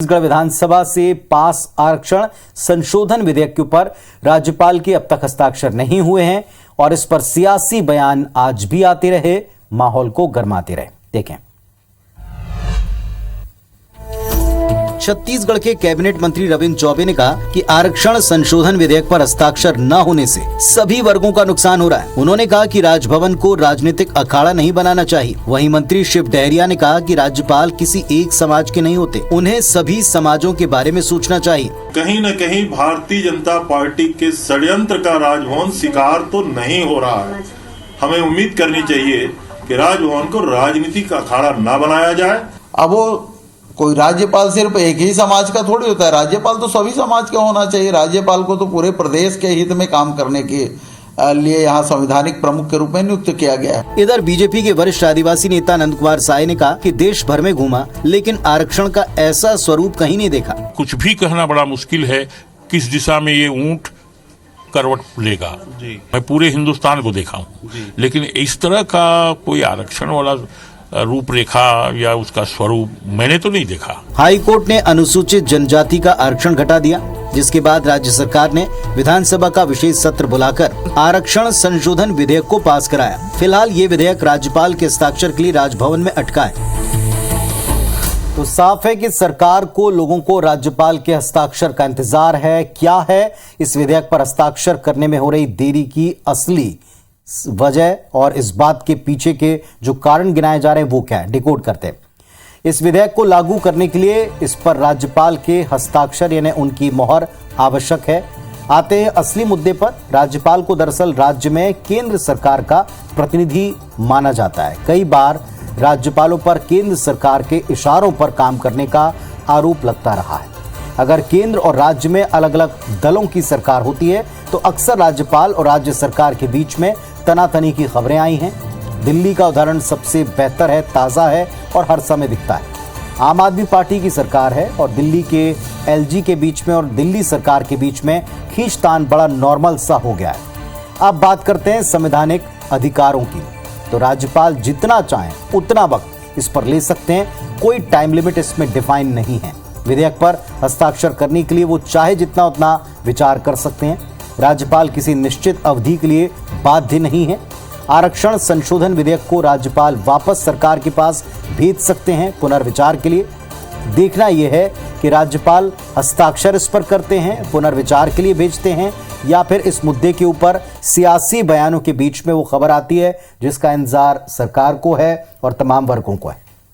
छत्तीसगढ़ विधानसभा से पास आरक्षण संशोधन विधेयक के ऊपर राज्यपाल के अब तक हस्ताक्षर नहीं हुए हैं और इस पर सियासी बयान आज भी आते रहे, माहौल को गरमाते रहे। देखें, छत्तीसगढ़ के कैबिनेट मंत्री रविंद्र चौबे ने कहा कि आरक्षण संशोधन विधेयक पर हस्ताक्षर न होने से सभी वर्गों का नुकसान हो रहा है। उन्होंने कहा कि राजभवन को राजनीतिक अखाड़ा नहीं बनाना चाहिए। वहीं मंत्री शिव डहरिया ने कहा कि राज्यपाल किसी एक समाज के नहीं होते, उन्हें सभी समाजों के बारे में सोचना चाहिए। कहीं न कहीं भारतीय जनता पार्टी के षड्यंत्र का राजभवन शिकार तो नहीं हो रहा है। हमें उम्मीद करनी चाहिए कि राजभवन को राजनीतिक अखाड़ा न बनाया जाए। अब वो कोई राज्यपाल सिर्फ एक ही समाज का थोड़ी होता है, राज्यपाल तो सभी समाज का होना चाहिए। राज्यपाल को तो पूरे प्रदेश के हित में काम करने के लिए यहाँ संवैधानिक प्रमुख के रूप में नियुक्त किया गया है। इधर बीजेपी के वरिष्ठ आदिवासी नेता नंद कुमार साय ने कहा कि देश भर में घूमा लेकिन आरक्षण का ऐसा स्वरूप कहीं नहीं देखा। कुछ भी कहना बड़ा मुश्किल है किस दिशा में ये ऊंट करवट लेगा। मैं पूरे हिंदुस्तान को देखा हूँ, लेकिन इस तरह का कोई आरक्षण वाला रूपरेखा या उसका स्वरूप मैंने तो नहीं देखा। हाई कोर्ट ने अनुसूचित जनजाति का आरक्षण घटा दिया, जिसके बाद राज्य सरकार ने विधानसभा का विशेष सत्र बुलाकर आरक्षण संशोधन विधेयक को पास कराया। फिलहाल ये विधेयक राज्यपाल के हस्ताक्षर के लिए राजभवन में अटका है। तो साफ है कि सरकार को लोगों को राज्यपाल के हस्ताक्षर का इंतजार है। क्या है इस विधेयक पर हस्ताक्षर करने में हो रही देरी की असली वजह और इस बात के पीछे के जो कारण गिनाए जा रहे हैं वो क्या है, डिकोड करते हैं। इस विधेयक को लागू करने के लिए इस पर राज्यपाल के हस्ताक्षर यानी उनकी मोहर आवश्यक है। आते हैं असली मुद्दे पर। राज्यपाल को दरअसल राज्य में केंद्र सरकार का प्रतिनिधि माना जाता है। कई बार राज्यपालों पर केंद्र सरकार के इशारों पर काम करने का आरोप लगता रहा है। अगर केंद्र और राज्य में अलग अलग दलों की सरकार होती है तो अक्सर राज्यपाल और राज्य सरकार के बीच में तनातनी की खबरें आई हैं। दिल्ली का उदाहरण सबसे बेहतर है, ताज़ा है और हर समय दिखता है। आम आदमी पार्टी की सरकार है और दिल्ली के एलजी के बीच में और दिल्ली सरकार के बीच में खींचतान बड़ा नॉर्मल सा हो गया है। अब बात करते हैं संवैधानिक अधिकारों की। तो राज्यपाल जितना चाहें उतना वक्त इस पर ले सकते हैं, कोई टाइम लिमिट इसमें डिफाइन नहीं है। विधेयक पर हस्ताक्षर करने के लिए वो चाहे जितना उतना विचार कर सकते हैं। राज्यपाल किसी निश्चित अवधि के लिए बाध्य नहीं है। आरक्षण संशोधन विधेयक को राज्यपाल वापस सरकार के पास भेज सकते हैं पुनर्विचार के लिए। देखना यह है कि राज्यपाल हस्ताक्षर इस पर करते हैं, पुनर्विचार के लिए भेजते हैं, या फिर इस मुद्दे के ऊपर सियासी बयानों के बीच में वो खबर आती है जिसका इंतजार सरकार को है और तमाम वर्गों को है।